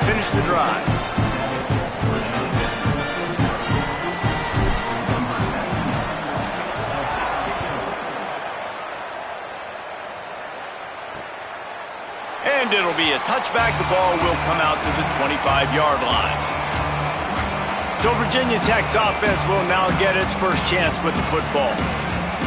finish the drive. And it'll be a touchback. The ball will come out to the 25-yard line. So Virginia Tech's offense will now get its first chance with the football.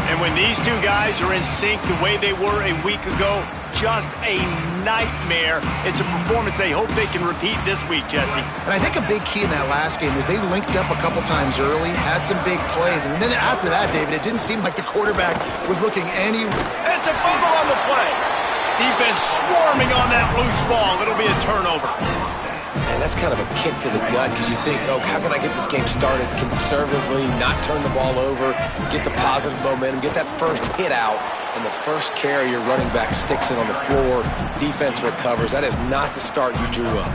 And when these two guys are in sync the way they were a week ago, just a nightmare. It's a performance they hope they can repeat this week, Jesse. And I think a big key in that last game was they linked up a couple times early, had some big plays, and then after that, David, it didn't seem like the quarterback was looking any... It's a fumble on the play. Defense swarming on that loose ball. It'll be a turnover. And that's kind of a kick to the gut because you think, oh, how can I get this game started conservatively, not turn the ball over, get the positive momentum, get that first hit out, and the first carry, your running back sticks it on the floor, defense recovers. That is not the start you drew up.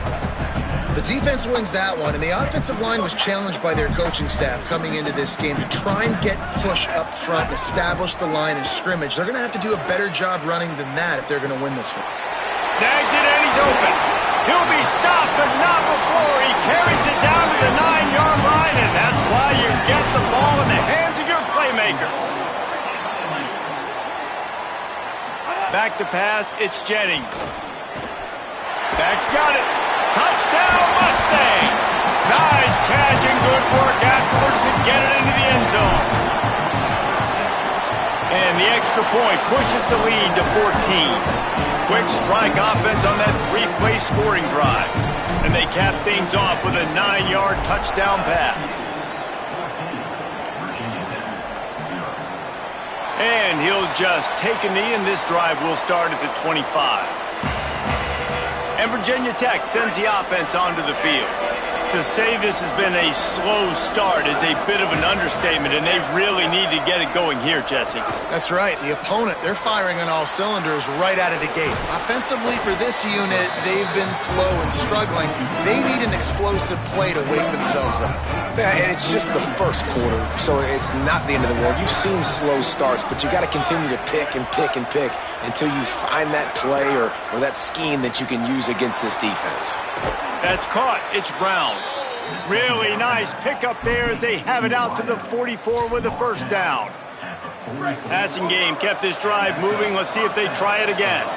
The defense wins that one, and the offensive line was challenged by their coaching staff coming into this game to try and get push up front and establish the line of scrimmage. They're going to have to do a better job running than that if they're going to win this one. Snags it, and he's open. He'll be stopped, but not before he carries it down to the 9-yard line, and that's why you get the ball in the hands of your playmakers. Back to pass, it's Jennings. Back's got it. Touchdown, Mustangs! Nice catch and good work afterwards to get it into the end zone. And the extra point pushes the lead to 14. Quick strike offense on that 3-play scoring drive. And they cap things off with a 9-yard touchdown pass. And he'll just take a knee, and this drive will start at the 25. And Virginia Tech sends the offense onto the field. To say this has been a slow start is a bit of an understatement, and they really need to get it going here, Jesse. That's right. The opponent, they're firing on all cylinders right out of the gate. Offensively, for this unit, they've been slow and struggling. They need an explosive play to wake themselves up. Yeah, and it's just the first quarter, so it's not the end of the world. You've seen slow starts, but you got to continue to pick and pick and pick until you find that play or that scheme that you can use against this defense. That's caught. It's Brown. Really nice pickup there as they have it out to the 44 with a first down. Passing game kept this drive moving. Let's see if they try it again.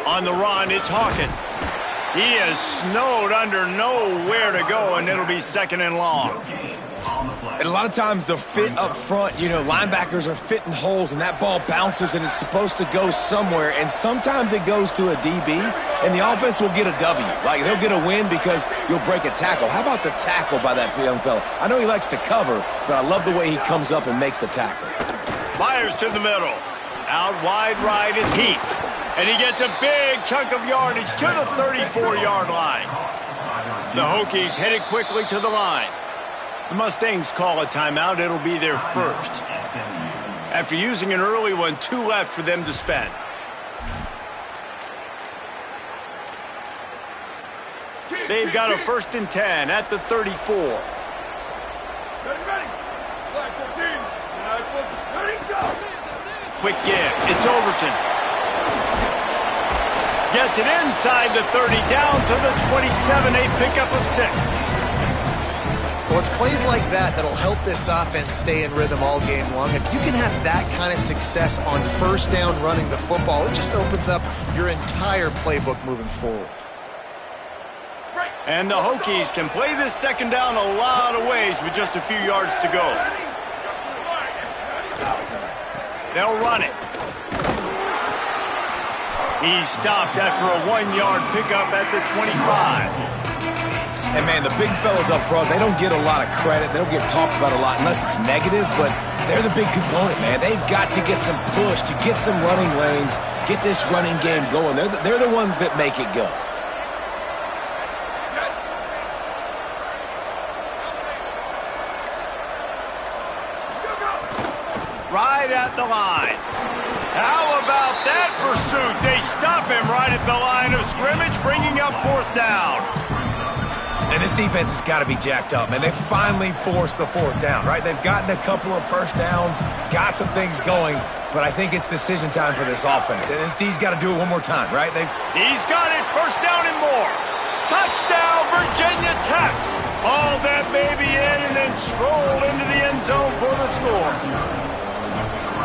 On the run, it's Hawkins. He is snowed under nowhere to go, and it'll be second and long. And a lot of times the fit up front, you know, linebackers are fitting holes and that ball bounces and it's supposed to go somewhere, and sometimes it goes to a DB and the offense will get a W. Like, they'll get a win because you'll break a tackle. How about the tackle by that young fella? I know he likes to cover, but I love the way he comes up and makes the tackle. Myers to the middle. Out wide right, it's Heath. And he gets a big chunk of yardage to the 34-yard line. The Hokies headed quickly to the line. The Mustangs call a timeout. It'll be their first. After using an early one, 2 left for them to spend. They've got a 1st and 10 at the 34. Quick give. It's Overton. Gets it inside the 30, down to the 27, a pickup of 6. Well, it's plays like that that'll help this offense stay in rhythm all game long. If you can have that kind of success on first down running the football, it just opens up your entire playbook moving forward. And the Hokies can play this second down a lot of ways with just a few yards to go. They'll run it. He's stopped after a 1-yard pickup at the 25. And, man, the big fellas up front, they don't get a lot of credit. They don't get talked about a lot unless it's negative, but they're the big component, man. They've got to get some push, to get some running lanes, get this running game going. They're the ones that make it go. Right at the line. How about that pursuit? They stop him right at the line of scrimmage, bringing up 4th down. And this defense has got to be jacked up, man. They finally forced the fourth down, right? They've gotten a couple of first downs, got some things going, but I think it's decision time for this offense. And this D's got to do it one more time, right? He's got it. First down and more. Touchdown, Virginia Tech. All that baby in and then strolled into the end zone for the score.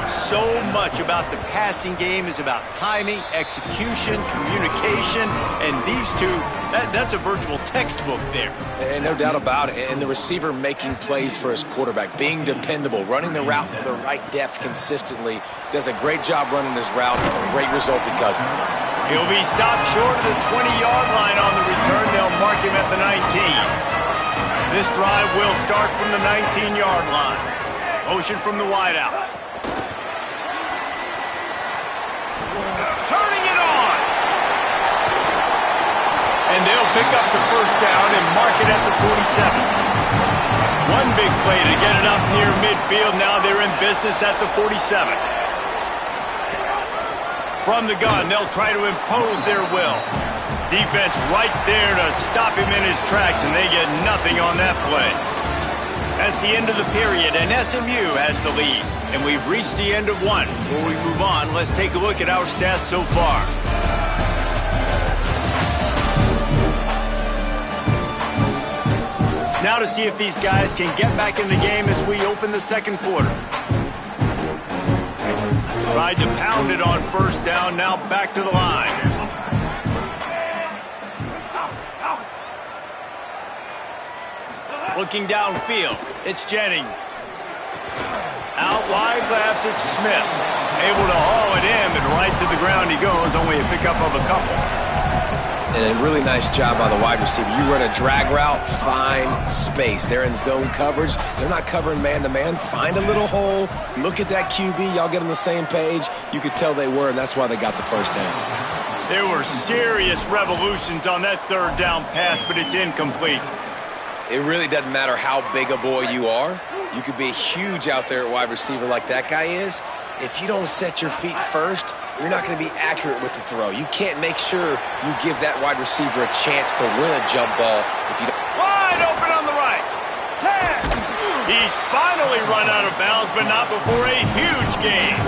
So much about the passing game is about timing, execution, communication, and these two, that's a virtual textbook there. And no doubt about it. And the receiver making plays for his quarterback, being dependable, running the route to the right depth consistently, does a great job running this route. Great result because of it. He'll be stopped short of the 20-yard line on the return. They'll mark him at the 19. This drive will start from the 19-yard line. Motion from the wideout. Turning it on. And they'll pick up the first down and mark it at the 47. One big play to get it up near midfield. Now they're in business at the 47. From the gun, they'll try to impose their will. Defense right there to stop him in his tracks, and they get nothing on that play. That's the end of the period, and SMU has the lead. And we've reached the end of one. Before we move on, let's take a look at our stats so far. Now to see if these guys can get back in the game as we open the second quarter. Tried to pound it on first down, now back to the line. Looking downfield, it's Jennings. Out wide left, it's Smith. Able to haul it in, but right to the ground he goes, only a pickup of a couple. And a really nice job by the wide receiver. You run a drag route, find space. They're in zone coverage. They're not covering man-to-man. Find a little hole. Look at that QB. Y'all get on the same page. You could tell they were, and that's why they got the first down. There were serious revolutions on that third down pass, but it's incomplete. It really doesn't matter how big a boy you are. You could be huge out there at wide receiver like that guy is. If you don't set your feet first, you're not going to be accurate with the throw. You can't make sure you give that wide receiver a chance to win a jump ball if you don't. Wide open on the right. 10. He's finally run out of bounds, but not before a huge gain.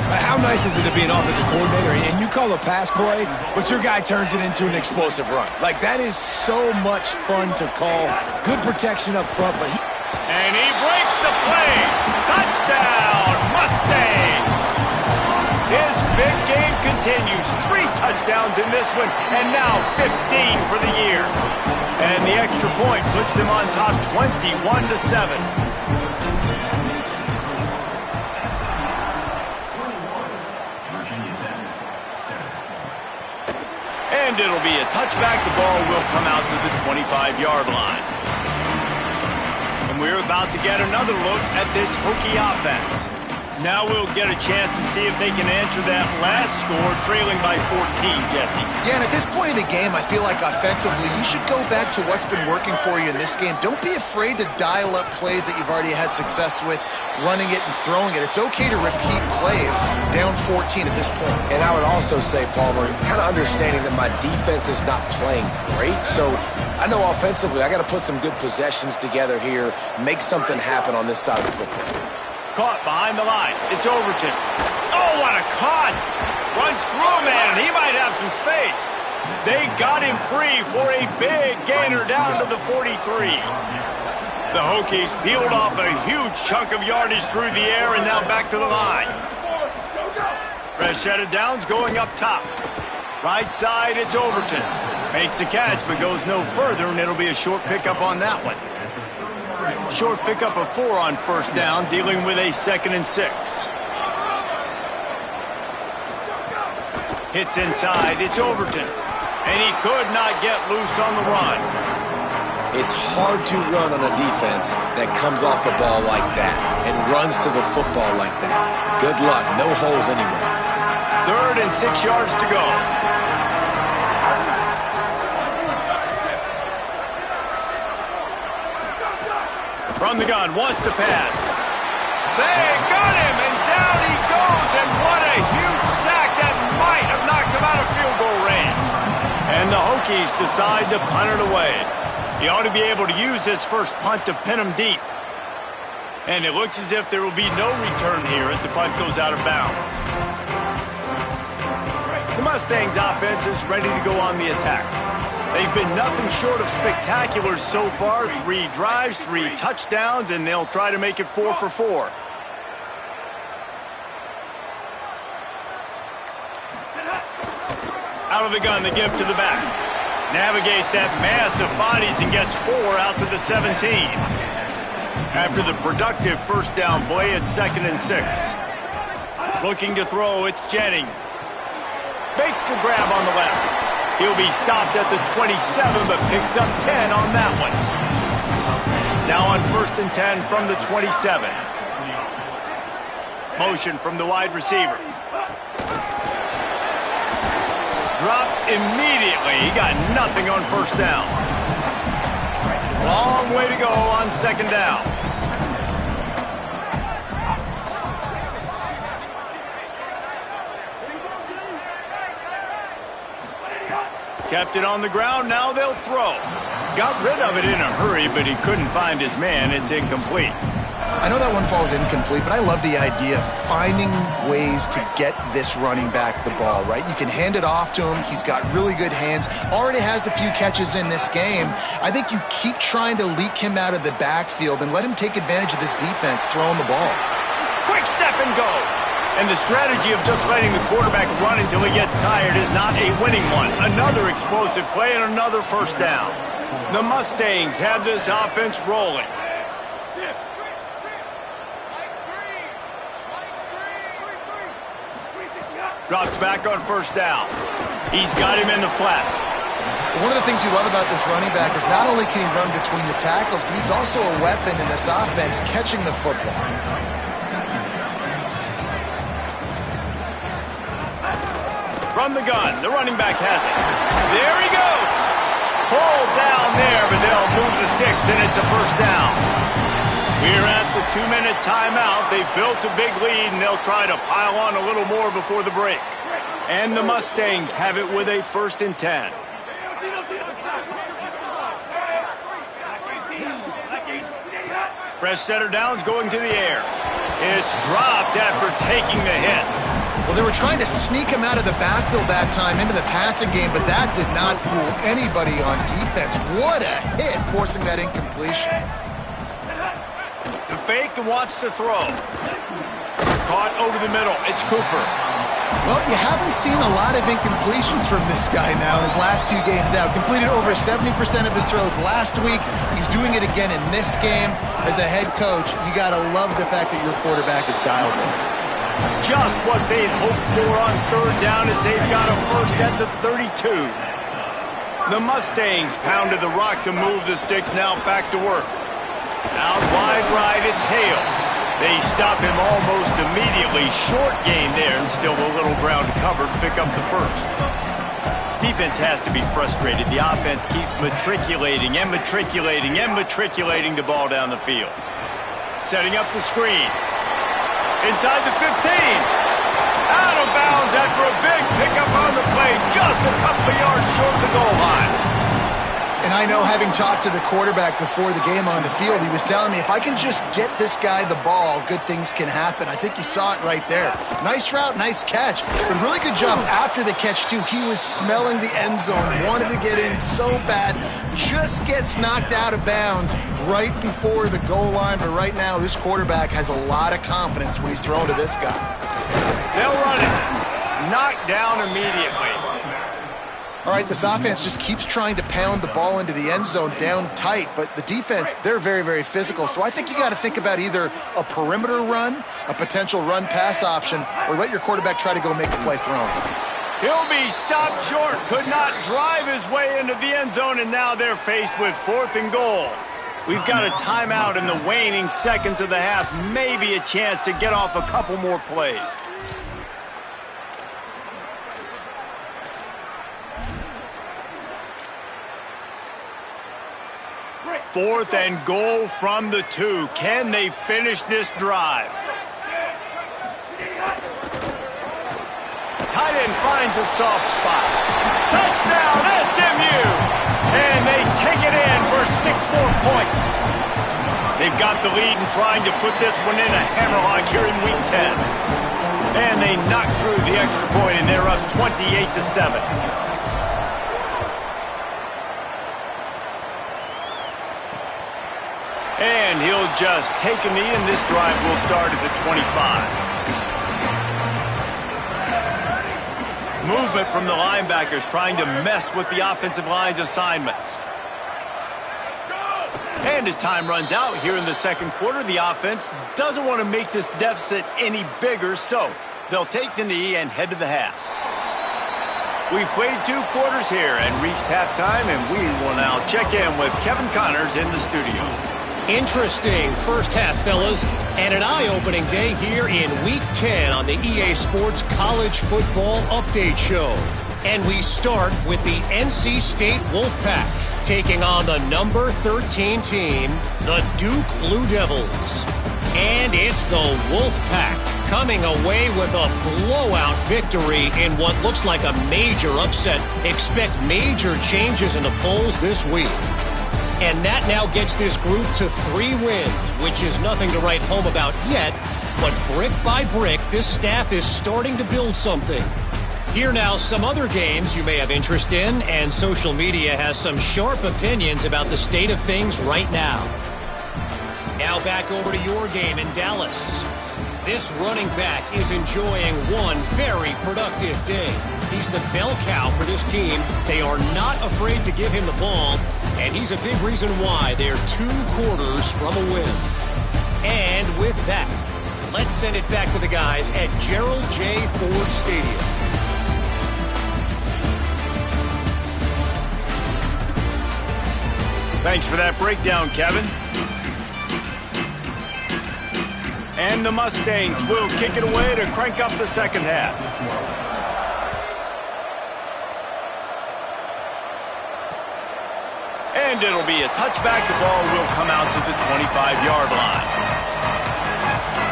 How nice is it to be an offensive coordinator and you call a pass play, but your guy turns it into an explosive run? Like, that is so much fun to call. Good protection up front, but and he breaks the play. Touchdown, Mustangs! His big game continues. 3 touchdowns in this one, and now 15 for the year. And the extra point puts them on top 21-7. And it'll be a touchback. The ball will come out to the 25-yard line. And we're about to get another look at this Hokie offense. Now we'll get a chance to see if they can answer that last score, trailing by 14, Jesse. Yeah, and at this point in the game, I feel like offensively, you should go back to what's been working for you in this game. Don't be afraid to dial up plays that you've already had success with, running it and throwing it. It's okay to repeat plays down 14 at this point. And I would also say, Palmer, kind of understanding that my defense is not playing great, so I know offensively I got to put some good possessions together here, make something happen on this side of the football. Caught behind the line. It's Overton. Oh, what a caught! Runs through a man, and he might have some space. They got him free for a big gainer down to the 43. The Hokies peeled off a huge chunk of yardage through the air and now back to the line. Rashada Downs going up top. Right side, it's Overton. Makes the catch, but goes no further, and it'll be a short pickup on that one. Short pickup of 4 on first down, dealing with a 2nd and 6. Hits inside, it's Overton. And he could not get loose on the run. It's hard to run on a defense that comes off the ball like that and runs to the football like that. Good luck, no holes anywhere. 3rd and 6 yards to go. From the gun, wants to pass. They got him, and down he goes, and what a huge sack that might have knocked him out of field goal range. And the Hokies decide to punt it away. He ought to be able to use this first punt to pin him deep. And it looks as if there will be no return here as the punt goes out of bounds. The Mustangs offense is ready to go on the attack. They've been nothing short of spectacular so far. 3 drives, 3 touchdowns, and they'll try to make it 4 for 4. Out of the gun, the give to the back. Navigates that mass of bodies and gets 4 out to the 17. After the productive first down play, it's 2nd and 6. Looking to throw, it's Jennings. Makes the grab on the left. He'll be stopped at the 27, but picks up 10 on that one. Now on 1st and 10 from the 27. Motion from the wide receiver. Dropped immediately. He got nothing on first down. Long way to go on 2nd down. Kept it on the ground, now they'll throw. Got rid of it in a hurry, but he couldn't find his man. It's incomplete. I know that one falls incomplete, but I love the idea of finding ways to get this running back the ball, right? You can hand it off to him. He's got really good hands. Already has a few catches in this game. I think you keep trying to leak him out of the backfield and let him take advantage of this defense throwing the ball. Quick step and go. And the strategy of just letting the quarterback run until he gets tired is not a winning one. Another explosive play and another first down. The Mustangs have this offense rolling. Drops back on first down. He's got him in the flat. One of the things you love about this running back is not only can he run between the tackles, but he's also a weapon in this offense catching the football. From the gun, the running back has it. There he goes. Pulled down there, but they'll move the sticks, and it's a first down. We're at the 2-minute timeout. They've built a big lead, and they'll try to pile on a little more before the break. And the Mustangs have it with a 1st and 10. Fresh setter downs going to the air. It's dropped after taking the hit. Well, they were trying to sneak him out of the backfield that time into the passing game, but that did not fool anybody on defense. What a hit, forcing that incompletion. The fake and wants to throw. Caught over the middle. It's Cooper. Well, you haven't seen a lot of incompletions from this guy now in his last 2 games out. Completed over 70% of his throws last week. He's doing it again in this game. As a head coach, you got to love the fact that your quarterback is dialed in. Just what they'd hoped for on 3rd down as they've got a first at the 32. The Mustangs pounded the rock to move the sticks, now back to work. Out wide right, it's Hale. They stop him almost immediately. Short gain there, and still a little ground to cover to pick up the first. Defense has to be frustrated. The offense keeps matriculating and matriculating and matriculating the ball down the field. Setting up the screen. Inside the 15. Out of bounds after a big pickup on the play. Just a couple of yards short of the goal line. And I know, having talked to the quarterback before the game on the field, he was telling me, if I can just get this guy the ball, good things can happen. I think you saw it right there. Nice route, nice catch, but really good job after the catch, too. He was smelling the end zone, wanted to get in so bad, just gets knocked out of bounds right before the goal line. But right now, this quarterback has a lot of confidence when he's thrown to this guy. They'll run it. Knocked down immediately. All right, this offense just keeps trying to pound the ball into the end zone down tight, but the defense, they're very, very physical. So I think you got to think about either a perimeter run, a potential run-pass option, or let your quarterback try to go make a play thrown. He'll be stopped short, could not drive his way into the end zone, and now they're faced with 4th and goal. We've got a timeout in the waning seconds of the half, maybe a chance to get off a couple more plays. 4th and goal from the 2. Can they finish this drive? Tight end finds a soft spot. Touchdown, SMU! And they take it in for 6 more points. They've got the lead and trying to put this one in a hammerlock here in Week 10. And they knock through the extra point, and they're up 28-7. And he'll just take a knee, and this drive will start at the 25. Movement from the linebackers trying to mess with the offensive line's assignments. And as time runs out here in the second quarter, the offense doesn't want to make this deficit any bigger, so they'll take the knee and head to the half. We've played 2 quarters here and reached halftime, and we will now check in with Kevin Connors in the studio. Interesting first half, fellas, and an eye-opening day here in Week 10 on the EA Sports College Football Update Show. And we start with the NC State Wolfpack taking on the number 13 team, the Duke Blue Devils. And it's the Wolfpack coming away with a blowout victory in what looks like a major upset. Expect major changes in the polls this week. And that now gets this group to 3 wins, which is nothing to write home about yet. But brick by brick, this staff is starting to build something. Here now, some other games you may have interest in, and social media has some sharp opinions about the state of things right now. Now back over to your game in Dallas. This running back is enjoying one very productive day. He's the bell cow for this team. They are not afraid to give him the ball, and he's a big reason why they're 2 quarters from a win. And with that, let's send it back to the guys at Gerald J. Ford Stadium. Thanks for that breakdown, Kevin. And the Mustangs will kick it away to crank up the second half. And it'll be a touchback. The ball will come out to the 25-yard line.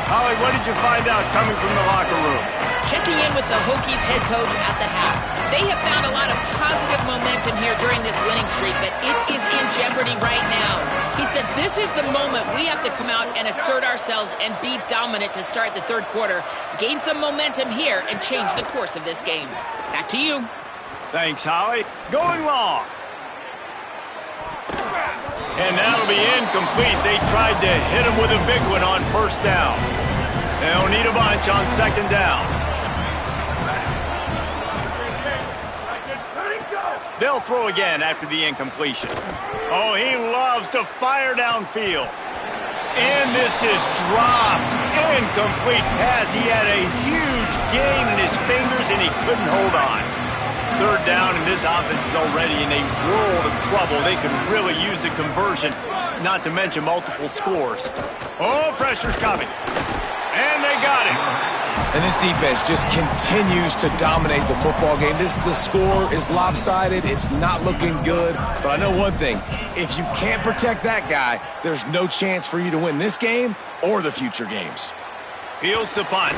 Holly, what did you find out coming from the locker room? Checking in with the Hokies head coach at the half. They have found a lot of positive momentum here during this winning streak, but it is in jeopardy right now. He said this is the moment we have to come out and assert ourselves and be dominant to start the third quarter, gain some momentum here, and change the course of this game. Back to you. Thanks, Holly. Going long. And that'll be incomplete. They tried to hit him with a big one on first down. They'll need a bunch on second down. They'll throw again after the incompletion. Oh, he loves to fire downfield. And this is dropped. Incomplete pass. He had a huge gain in his fingers, and he couldn't hold on. Third down, and this offense is already in a world of trouble. They could really use a conversion, not to mention multiple scores. Oh, pressure's coming. And they got him. And this defense just continues to dominate the football game. The score is lopsided. It's not looking good. But I know one thing. If you can't protect that guy, there's no chance for you to win this game or the future games. Fields the punt.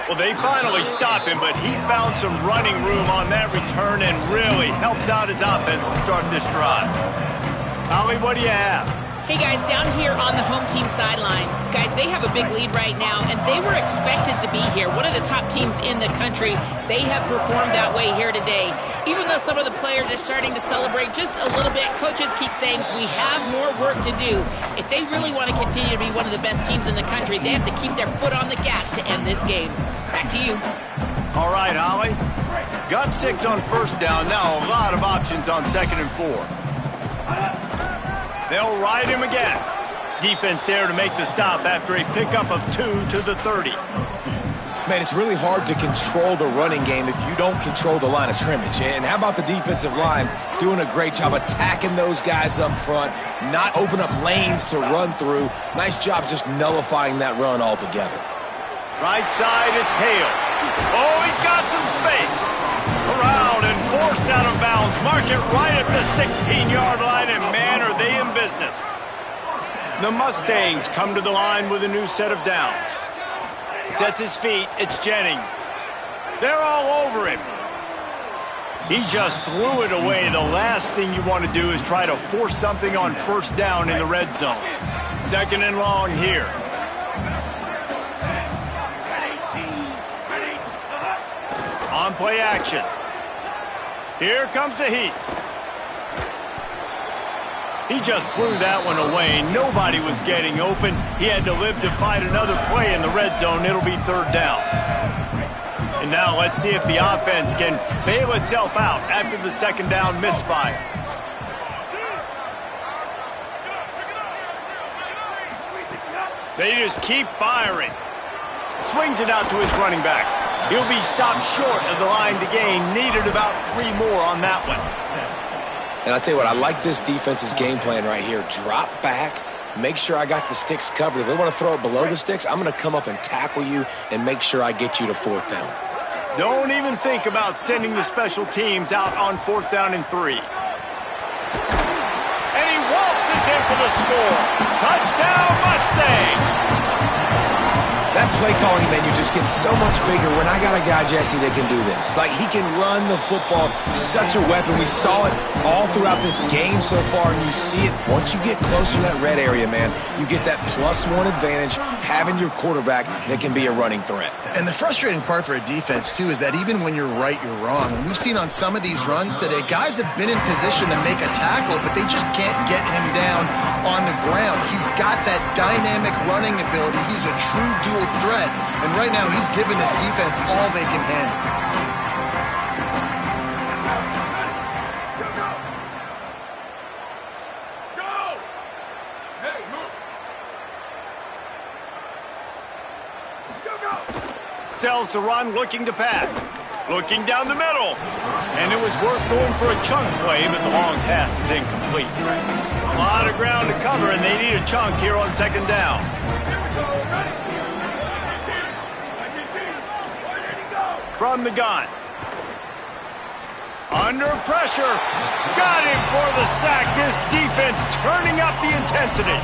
Well, they finally stop him, but he found some running room on that return and really helps out his offense to start this drive. Holly, what do you have? Hey, guys, down here on the home team sideline, guys, they have a big lead right now, and they were expected to be here. One of the top teams in the country. They have performed that way here today. Even though some of the players are starting to celebrate just a little bit, coaches keep saying we have more work to do. If they really want to continue to be one of the best teams in the country, they have to keep their foot on the gas to end this game. Back to you. All right, Holly. Got 6 on first down. Now a lot of options on second and 4. They'll ride him again. Defense there to make the stop after a pickup of 2 to the 30. Man, it's really hard to control the running game if you don't control the line of scrimmage. And how about the defensive line doing a great job attacking those guys up front, not open up lanes to run through. Nice job just nullifying that run altogether. Right side, it's Hale. Oh, he's got some space. Around and forced out of bounds. Mark it right at the 16-yard line, and man, are they in business. The Mustangs come to the line with a new set of downs. Sets his feet. It's Jennings. They're all over him. He just threw it away. The last thing you want to do is try to force something on first down in the red zone. 2nd and long here. On play action. Here comes the heat. He just threw that one away. Nobody was getting open. He had to live to fight another play in the red zone. It'll be 3rd down. And now let's see if the offense can bail itself out after the 2nd down misfire. They just keep firing. Swings it out to his running back. He'll be stopped short of the line to gain. Needed about 3 more on that one. And I'll tell you what, I like this defense's game plan right here. Drop back, make sure I got the sticks covered. If they want to throw it below the sticks, I'm going to come up and tackle you and make sure I get you to 4th down. Don't even think about sending the special teams out on 4th down and 3. And he waltzes in for the score. Touchdown, Mustangs! That play calling menu just gets so much bigger when I got a guy, Jesse, that can do this. Like, he can run the football, such a weapon. We saw it all throughout this game so far, and you see it once you get closer to that red area, man. You get that +1 advantage, having your quarterback that can be a running threat. And the frustrating part for a defense, too, is that even when you're right, you're wrong. And we've seen on some of these runs today, guys have been in position to make a tackle, but they just can't get him down on the ground. He's got that dynamic running ability. He's a true dual threat, and right now he's giving this defense all they can handle. Sells the run, looking to pass. Looking down the middle. And it was worth going for a chunk play, but the long pass is incomplete. A lot of ground to cover, and they need a chunk here on 2nd down. From the gun. Under pressure. Got him for the sack. This defense turning up the intensity.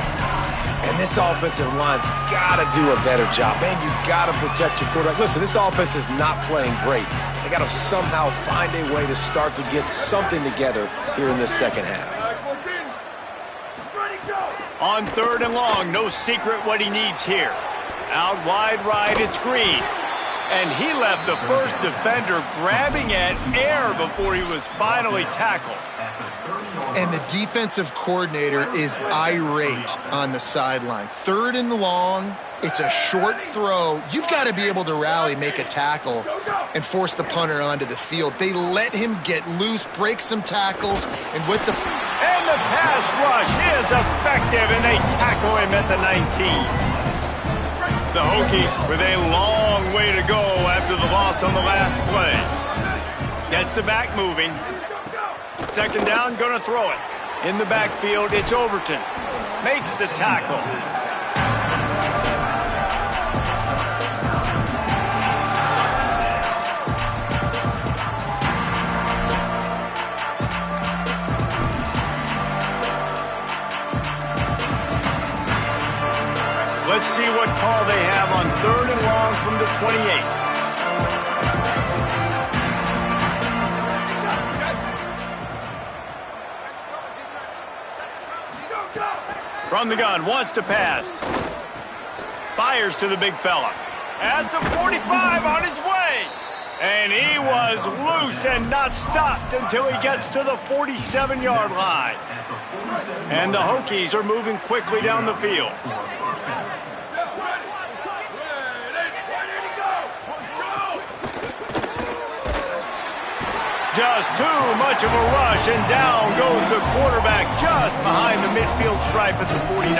And this offensive line's got to do a better job. Man, you got to protect your quarterback. Listen, this offense is not playing great. They got to somehow find a way to start to get something together here in this 2nd half. On 3rd and long, no secret what he needs here. Out wide right, it's Green. And he left the first defender grabbing at air before he was finally tackled. And the defensive coordinator is irate on the sideline. 3rd and long, it's a short throw. You've got to be able to rally, make a tackle, and force the punter onto the field. They let him get loose, break some tackles, and with the... And the pass rush is effective, and they tackle him at the 19. The Hokies with a long way to go after the loss on the last play. Gets the back moving. 2nd down, gonna throw it. In the backfield, it's Overton. Makes the tackle. Let's see what call they have on 3rd and long from the 28. From the gun, wants to pass. Fires to the big fella. At the 45, on his way. And he was loose and not stopped until he gets to the 47-yard line. And the Hokies are moving quickly down the field. Just too much of a rush, and down goes the quarterback just behind the midfield stripe at the 49.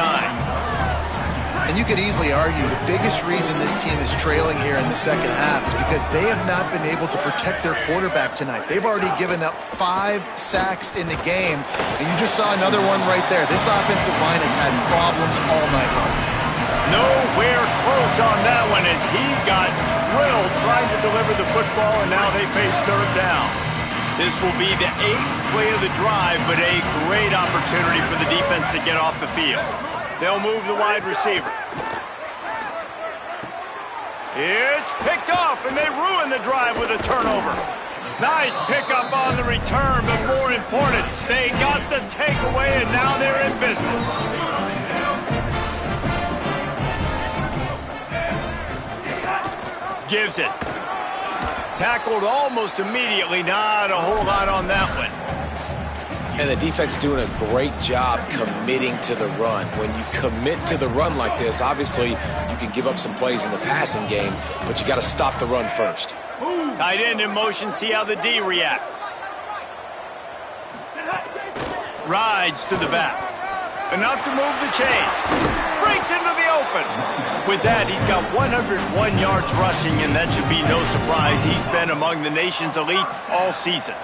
And you could easily argue the biggest reason this team is trailing here in the 2nd half is because they have not been able to protect their quarterback tonight. They've already given up 5 sacks in the game, and you just saw another one right there. This offensive line has had problems all night long. Nowhere close on that one as he got drilled trying to deliver the football, and now they face 3rd down. This will be the 8th play of the drive, but a great opportunity for the defense to get off the field. They'll move the wide receiver. It's picked off, and they ruin the drive with a turnover. Nice pickup on the return, but more important, they got the takeaway, and now they're in business. Gives it. Tackled almost immediately. Not a whole lot on that one. And the defense doing a great job committing to the run. When you commit to the run like this, obviously you can give up some plays in the passing game, but you got to stop the run first. Tight end in motion, see how the D reacts. Rides to the back. Enough to move the chains. Breaks into the open. With that, he's got 101 yards rushing, and that should be no surprise. He's been among the nation's elite all season.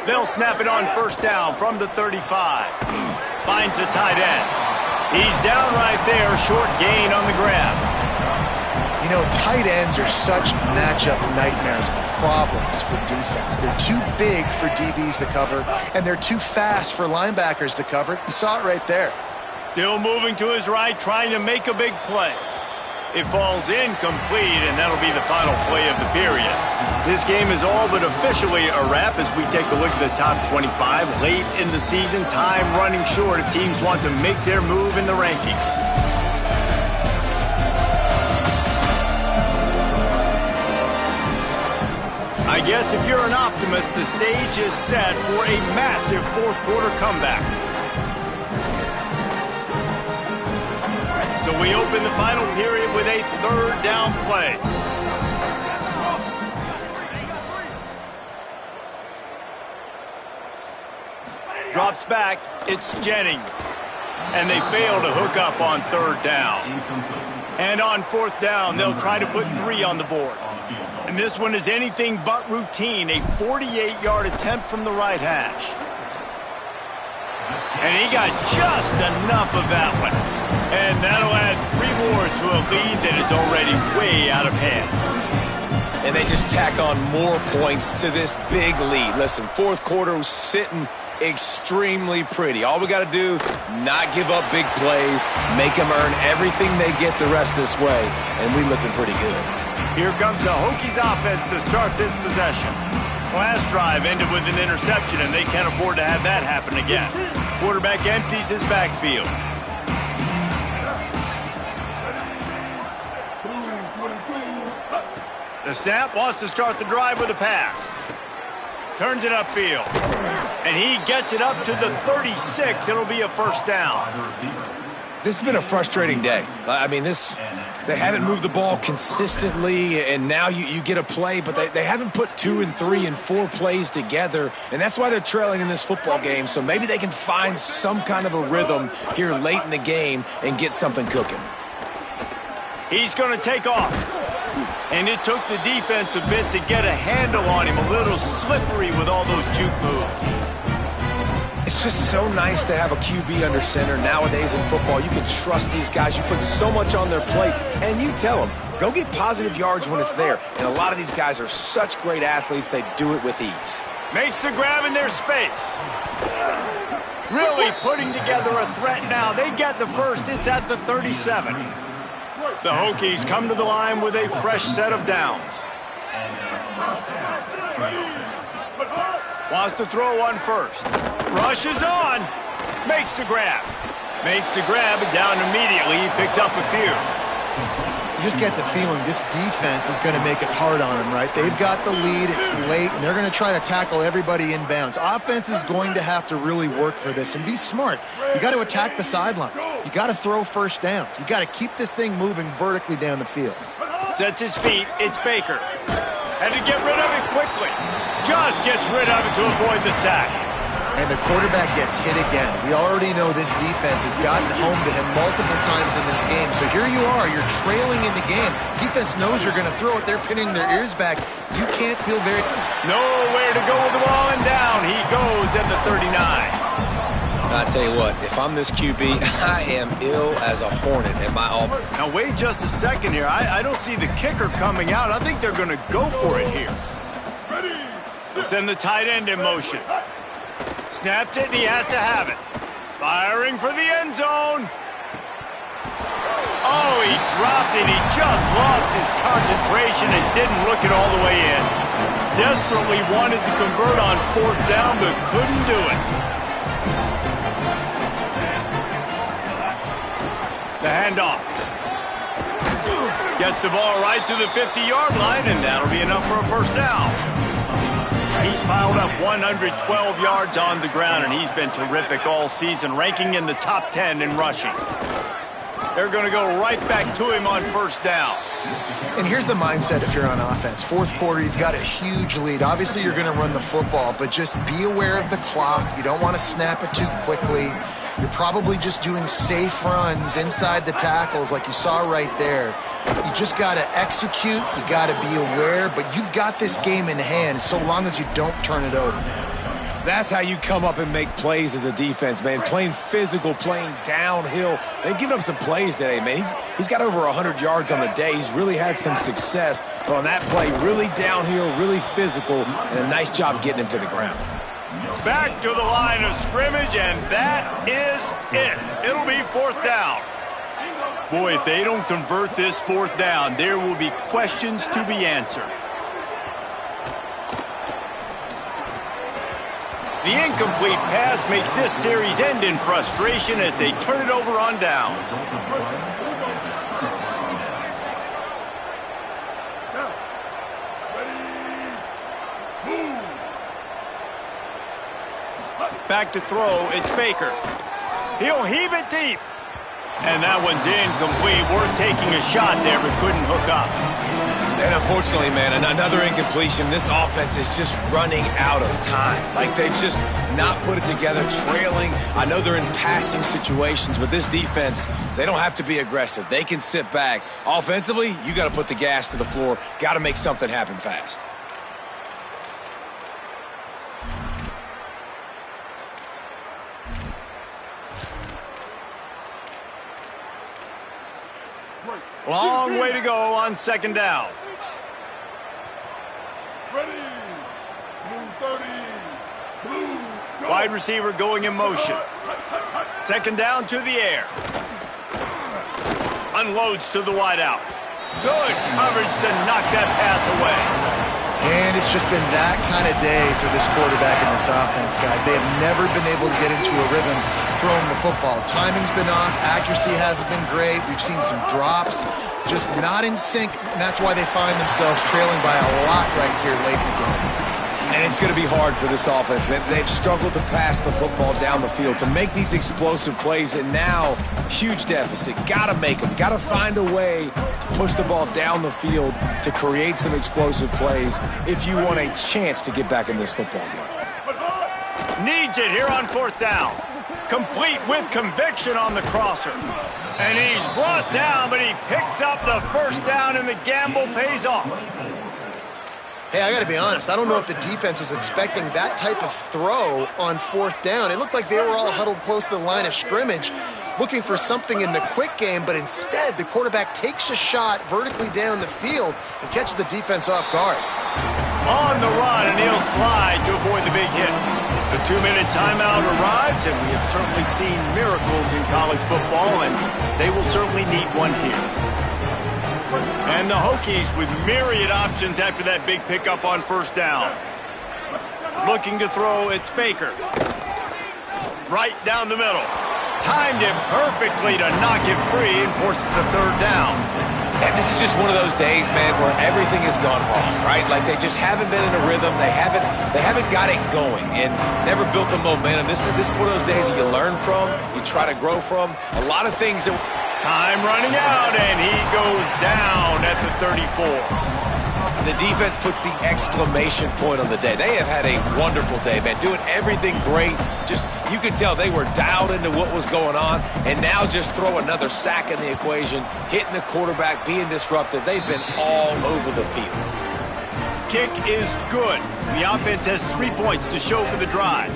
They'll snap it on first down from the 35. Finds the tight end. He's down right there, short gain on the grab. You know, tight ends are such matchup nightmares and problems for defense. They're too big for DBs to cover, and they're too fast for linebackers to cover. You saw it right there. Still moving to his right, trying to make a big play. It falls incomplete, and that'll be the final play of the period. This game is all but officially a wrap as we take a look at the top 25. Late in the season, time running short if teams want to make their move in the rankings. I guess if you're an optimist, the stage is set for a massive fourth quarter comeback. So we open the final period with a third down play. Drops back, it's Jennings. And they fail to hook up on third down. And on fourth down, they'll try to put 3 on the board. And this one is anything but routine, a 48-yard attempt from the right hash. And he got just enough of that one. And that'll add 3 more to a lead that is already way out of hand. And they just tack on more points to this big lead. Listen, fourth quarter was sitting extremely pretty. All we got to do, not give up big plays, make them earn everything they get the rest this way, and we looking pretty good. Here comes the Hokies offense to start this possession. Last drive ended with an interception, and they can't afford to have that happen again. Quarterback empties his backfield. The snap wants to start the drive with a pass. Turns it upfield. And he gets it up to the 36. It'll be a first down. This has been a frustrating day. I mean, they haven't moved the ball consistently, and now you get a play, but they haven't put 2 and 3 and 4 plays together, and that's why they're trailing in this football game. So maybe they can find some kind of a rhythm here late in the game and get something cooking. He's going to take off. And it took the defense a bit to get a handle on him. A little slippery with all those juke moves. It's just so nice to have a QB under center nowadays in football. You can trust these guys. You put so much on their plate, and you tell them, go get positive yards when it's there. And a lot of these guys are such great athletes, they do it with ease. Makes the grab in their space. Really putting together a threat now. They get the first. It's at the 37. The Hokies come to the line with a fresh set of downs. Wants to throw one first. Rushes on. Makes the grab. Makes the grab, and down immediately. He picks up a few. You just get the feeling this defense is going to make it hard on them, right? They've got the lead. It's late, and they're going to try to tackle everybody inbounds. Offense is going to have to really work for this and be smart. You got to attack the sidelines. You got to throw first downs. You got to keep this thing moving vertically down the field. Sets his feet. It's Baker. Had to get rid of it quickly. Just gets rid of it to avoid the sack. And the quarterback gets hit again. We already know this defense has gotten home to him multiple times in this game. So here you are. You're trailing in the game. Defense knows you're going to throw it. They're pinning their ears back. You can't feel very... Nowhere to go with the ball, and down he goes at the 39. I tell you what, if I'm this QB, I am ill as a hornet at my office. Now wait just a second here. I don't see the kicker coming out. I think they're going to go for it here. Send the tight end in motion. Snapped it, and he has to have it. Firing for the end zone. Oh, he dropped it. He just lost his concentration and didn't look it all the way in. desperately wanted to convert on 4th down, but couldn't do it. The handoff. Gets the ball right to the 50-yard line, and that'll be enough for a first down. He's piled up 112 yards on the ground, and he's been terrific all season, ranking in the top 10 in rushing. They're going to go right back to him on 1st down. And here's the mindset if you're on offense. 4th quarter, you've got a huge lead. Obviously, you're going to run the football, but just be aware of the clock. You don't want to snap it too quickly. You're probably just doing safe runs inside the tackles like you saw right there. You just got to execute. You got to be aware, but you've got this game in hand so long as you don't turn it over. That's how you come up and make plays as a defense, man. Playing physical, playing downhill. They've given him some plays today, man. He's got over 100 yards on the day. He's really had some success. But on that play, really downhill, really physical, and a nice job getting him to the ground. Back to the line of scrimmage, and that is it. It'll be 4th down. Boy, if they don't convert this 4th down, there will be questions to be answered. The incomplete pass makes this series end in frustration as they turn it over on downs. Back to throw, it's Baker. He'll heave it deep. And that one's incomplete. Worth taking a shot there, but couldn't hook up. And unfortunately, man, another incompletion. This offense is just running out of time. Like they've just not put it together, trailing. I know they're in passing situations, but this defense, they don't have to be aggressive. They can sit back. Offensively, you got to put the gas to the floor. Got to make something happen fast. Long way to go on 2nd down. Wide receiver going in motion. 2nd down to the air. Unloads to the wideout. Good coverage to knock that pass away. And it's just been that kind of day for this quarterback in this offense, guys. They have never been able to get into a rhythm throwing the football. Timing's been off. Accuracy hasn't been great. We've seen some drops. Just not in sync, and that's why they find themselves trailing by a lot right here late in the game. And it's going to be hard for this offense, man. They've struggled to pass the football down the field, to make these explosive plays, and now, huge deficit. Got to make them. Got to find a way to push the ball down the field to create some explosive plays if you want a chance to get back in this football game. Needs it here on 4th down. Complete with conviction on the crosser. And he's brought down, but he picks up the 1st down, and the gamble pays off. Hey, I got to be honest. I don't know if the defense was expecting that type of throw on 4th down. It looked like they were all huddled close to the line of scrimmage, looking for something in the quick game, but instead the quarterback takes a shot vertically down the field and catches the defense off guard. On the run, and he'll slide to avoid the big hit. The 2-minute timeout arrives, and we have certainly seen miracles in college football, and they will certainly need one here. And the Hokies with myriad options after that big pickup on 1st down. Looking to throw, it's Baker. Right down the middle. Timed it perfectly to knock it free and forces the 3rd down. And this is just one of those days, man, where everything has gone wrong, right? Like they just haven't been in a rhythm. They haven't got it going and never built the momentum. This is one of those days that you learn from, you try to grow from. A lot of things that... Time running out, and he goes down at the 34. The defense puts the exclamation point on the day. They have had a wonderful day, man, doing everything great. Just, you could tell they were dialed into what was going on, and now just throw another sack in the equation, hitting the quarterback, being disrupted. They've been all over the field. Kick is good. The offense has 3 points to show for the drive.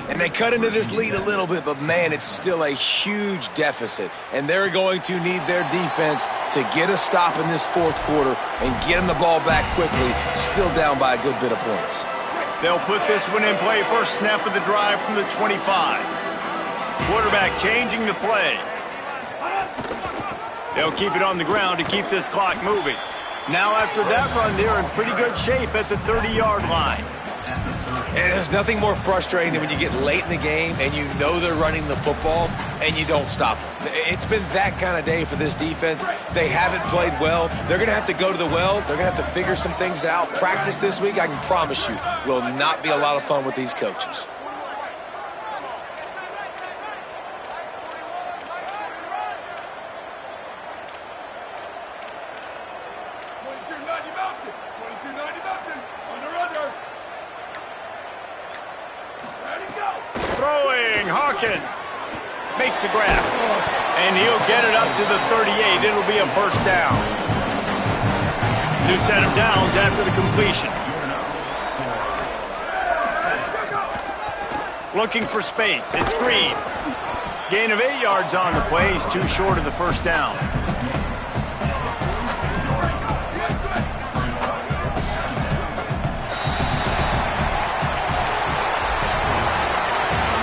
And they cut into this lead a little bit, but, man, it's still a huge deficit. And they're going to need their defense to get a stop in this 4th quarter and get them the ball back quickly, still down by a good bit of points. They'll put this one in play. First snap of the drive from the 25. Quarterback changing the play. They'll keep it on the ground to keep this clock moving. Now after that run, they're in pretty good shape at the 30-yard line. And there's nothing more frustrating than when you get late in the game and you know they're running the football and you don't stop them. It's been that kind of day for this defense. They haven't played well. They're going to have to go to the well. They're going to have to figure some things out. Practice this week, I can promise you, will not be a lot of fun with these coaches. Throwing, Hawkins makes the grab, and he'll get it up to the 38. It'll be a first down. New set of downs after the completion. Looking for space. It's Green. Gain of 8 yards on the play. He's too short of the first down.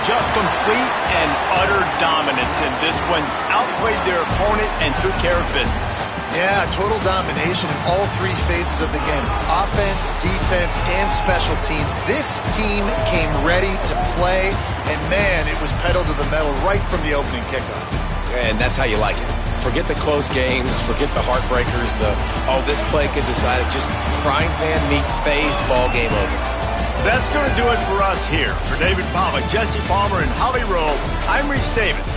Just complete and utter dominance in this one. Outplayed their opponent and took care of business. Yeah, total domination in all three phases of the game. Offense, defense, and special teams. This team came ready to play, and man, it was pedal to the metal right from the opening kickoff. And that's how you like it. Forget the close games, forget the heartbreakers, this play could decide it. Just frying pan meat face, ball game over. That's going to do it for us here. For David Palmer, Jesse Palmer, and Holly Rowe, I'm Reese Davis.